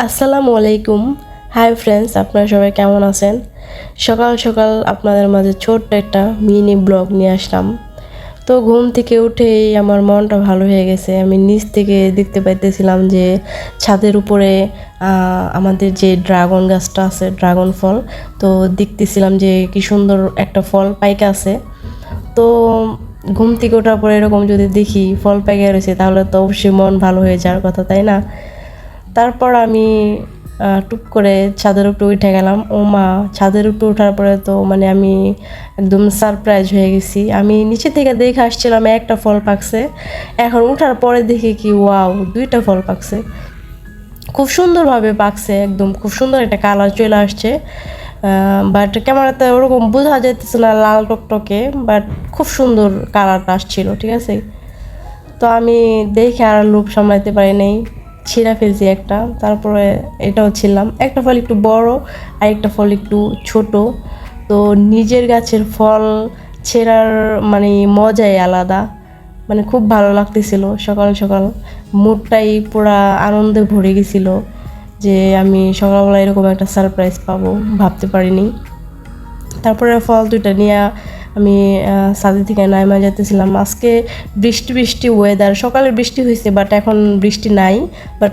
আসসালামু আলাইকুম। Hi friends, আপনারা সবাই কেমন আছেন? সকাল সকাল আপনাদের মাঝে ছোট্ট একটা মিনি ব্লগ নিয়ে আসলাম। তো ঘুম থেকে উঠেই আমার মনটা ভালো হয়ে গেছে। আমি নিচ থেকে দেখতে পাইতেছিলাম যে ছাদের উপরে আমাদের যে ড্রাগন গাছটা আছে, ড্রাগন ফল, তো দেখতেছিলাম যে কি সুন্দর একটা ফল পাইকা আছে। তো ঘুম থেকে ওঠার পরে এরকম যদি দেখি ফল পাইকা রয়েছে, তাহলে তো অবশ্যই মন ভালো হয়ে যাওয়ার কথা, তাই না? তারপর আমি টুক করে ছাদের উপরে উঠে গেলাম। ও মা, ছাদের উপরে ওঠার পরে তো মানে আমি একদম সারপ্রাইজ হয়ে গেছি। আমি নিচে থেকে দেখে আসছিলাম একটা ফল পাকছে, এখন ওঠার পরে দেখি কি ওয়াও, দুইটা ফল পাকছে। খুব সুন্দরভাবে পাকছে, একদম খুব সুন্দর একটা কালার চলে আসছে। বাট ক্যামেরাতে ওরকম বোঝা যাইতেছে না লাল টকটকে, বাট খুব সুন্দর কালারটা আসছিল, ঠিক আছে। তো আমি দেখে আর লোভ সামলাতে পারি নাই, ছিঁড়া ফেলছি একটা। তারপরে এটাও ছিলাম, একটা ফল একটু বড় আর একটা ফল একটু ছোট। তো নিজের গাছের ফল ছেঁড়ার মানে মজাই আলাদা, মানে খুব ভালো লাগতেছিল। সকাল সকাল মুডটাই পুরা আনন্দে ভরে গেছিলো যে আমি সকালবেলা এরকম একটা সারপ্রাইজ পাবো, ভাবতে পারিনি। তারপরে ফল দুইটা নিয়ে আমি ছাদে থেকে নাইমা যেতেছিলাম। আজকে বৃষ্টি বৃষ্টি ওয়েদার, সকালে বৃষ্টি হয়েছে বাট এখন বৃষ্টি নাই, বাট